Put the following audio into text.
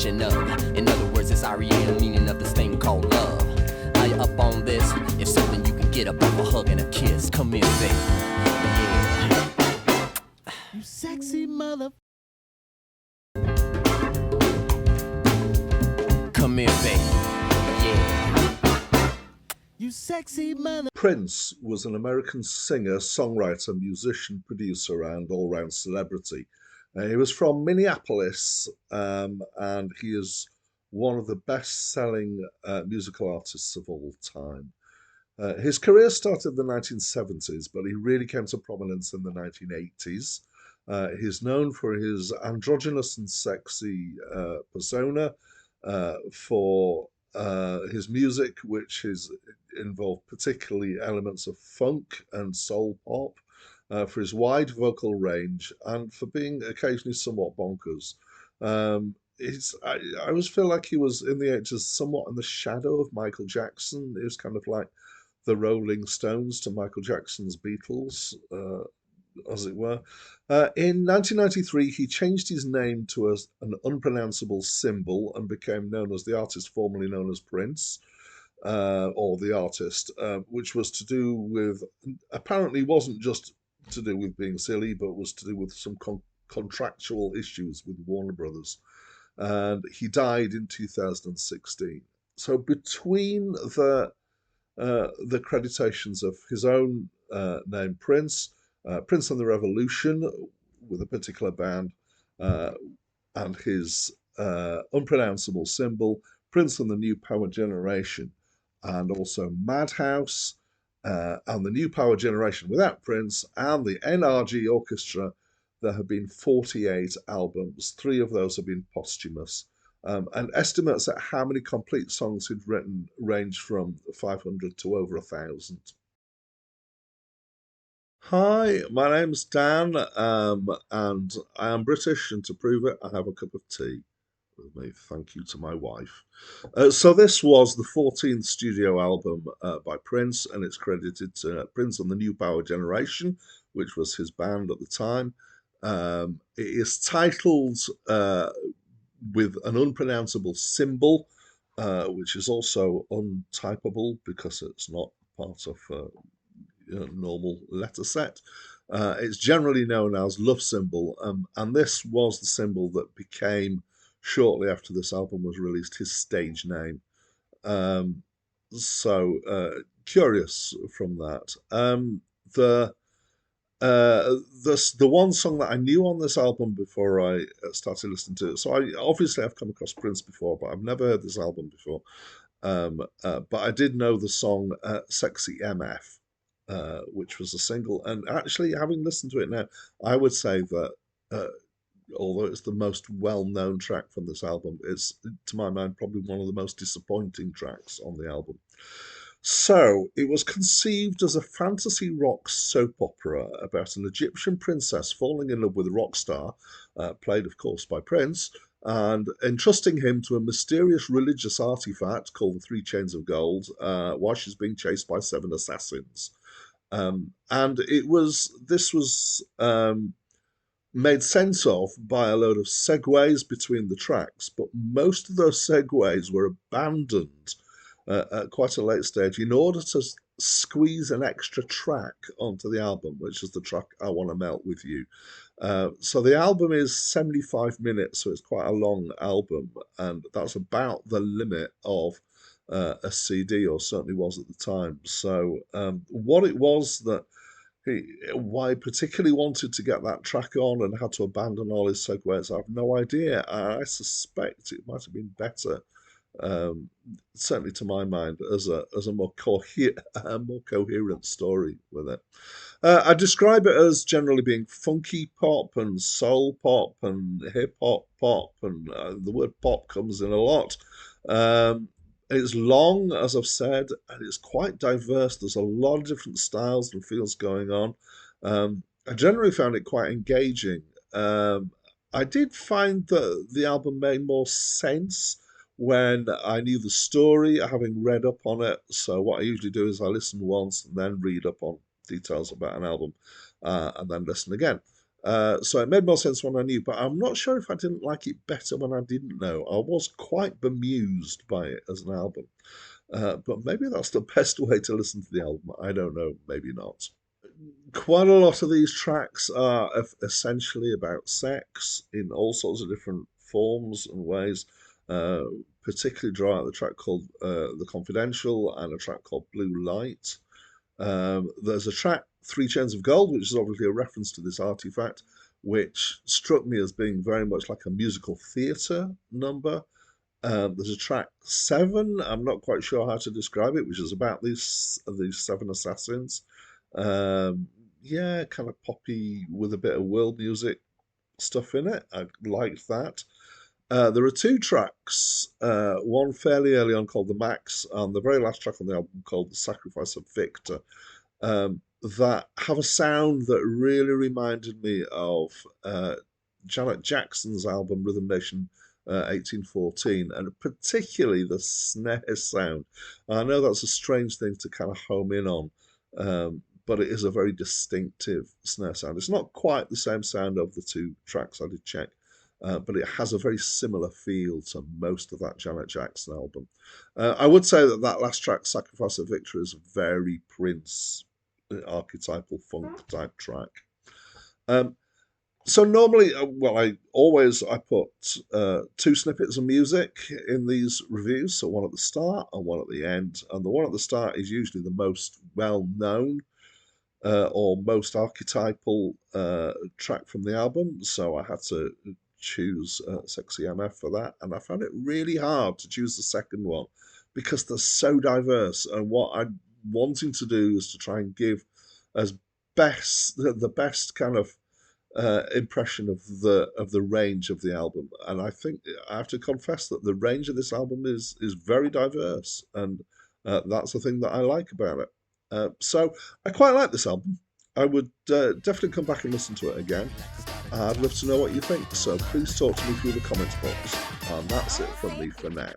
definition of. In other words, it's REM, meaning of this thing called love. Are you up on this? If so, then you can get up off a hug and a kiss. Come in, baby. Yeah. You sexy mother. Come in, baby. Yeah. You sexy mother. Prince was an American singer, songwriter, musician, producer, and all-round celebrity. He was from Minneapolis, and he is one of the best-selling musical artists of all time. His career started in the 1970s, but he really came to prominence in the 1980s. He's known for his androgynous and sexy persona, for his music, which is involved particularly elements of funk and soul pop, for his wide vocal range, and for being occasionally somewhat bonkers. I always feel like he was in the 80s somewhat in the shadow of Michael Jackson. He was kind of like the Rolling Stones to Michael Jackson's Beatles, as it were. In 1993, he changed his name to an unpronounceable symbol and became known as the artist formerly known as Prince, or the artist, which was to do with, apparently wasn't just to do with being silly, but was to do with some contractual issues with Warner Brothers. And he died in 2016. So between the creditations of his own name, Prince, Prince and the Revolution, with a particular band, and his unpronounceable symbol, Prince and the New Power Generation, and also Madhouse, and the New Power Generation without Prince, and the NRG Orchestra. There have been 48 albums. 3 of those have been posthumous. And estimates at how many complete songs he'd written range from 500 to over 1,000. Hi, my name's Dan, and I am British, and to prove it, I have a cup of tea with me. Thank you to my wife. So this was the 14th studio album by Prince, and it's credited to Prince and the New Power Generation, which was his band at the time. It is titled with an unpronounceable symbol, which is also untypable because it's not part of normal letter set. It's generally known as Love Symbol, and this was the symbol that became, shortly after this album was released, his stage name. Curious from that. The one song that I knew on this album before I started listening to it. So I've come across Prince before, but I've never heard this album before. But I did know the song "Sexy MF," which was a single. And actually, having listened to it now, I would say that although it's the most well-known track from this album, it's, to my mind, probably one of the most disappointing tracks on the album. So, it was conceived as a fantasy rock soap opera about an Egyptian princess falling in love with a rock star, played, of course, by Prince, and entrusting him to a mysterious religious artifact called the 3 Chains of Gold, while she's being chased by 7 assassins. And this was made sense of by a load of segues between the tracks, but most of those segues were abandoned at quite a late stage in order to squeeze an extra track onto the album, which is the track I Want to Melt With You. So the album is 75 minutes, so it's quite a long album, and that's about the limit of a CD, or certainly was at the time. So what it was that why he particularly wanted to get that track on and had to abandon all his segues, I have no idea. I suspect it might have been better, certainly to my mind, as a more coherent story with it. I describe it as generally being funky pop and soul pop and hip hop pop, and the word pop comes in a lot. It's long, as I've said, and it's quite diverse. There's a lot of different styles and feels going on. I generally found it quite engaging. I did find that the album made more sense when I knew the story, having read up on it. So what I usually do is I listen once and then read up on details about an album, and then listen again. So it made more sense when I knew, but I'm not sure if I didn't like it better when I didn't know. I was quite bemused by it as an album. But maybe that's the best way to listen to the album. I don't know, maybe not. Quite a lot of these tracks are essentially about sex in all sorts of different forms and ways. Uh, Particularly draw out the track called The Confidential and a track called Blue Light. There's a track, Three Chains of Gold, which is obviously a reference to this artifact, which struck me as being very much like a musical theatre number. There's a track seven. I'm not quite sure how to describe it, which is about these seven assassins. Um, yeah, kind of poppy with a bit of world music stuff in it. I liked that. There are two tracks, one fairly early on called The Max, and the very last track on the album called The Sacrifice of Victor, that have a sound that really reminded me of Janet Jackson's album Rhythm Nation 1814, and particularly the snare sound. I know that's a strange thing to kind of home in on, but it is a very distinctive snare sound. It's not quite the same sound of the two tracks I did check, but it has a very similar feel to most of that Janet Jackson album. I would say that that last track, Sacrifice of Victor, is a very Prince archetypal funk type track. Um, so normally, I put two snippets of music in these reviews. So one at the start and one at the end, and the one at the start is usually the most well known or most archetypal track from the album. So I had to choose Sexy MF for that, and I found it really hard to choose the second one because they're so diverse. And what I'm wanting to do is to try and give as best the best kind of impression of the range of the album. And I think I have to confess that the range of this album is very diverse, and that's the thing that I like about it. So I quite like this album. I would definitely come back and listen to it again. I'd love to know what you think, so please talk to me through the comments box. And that's it from me for now.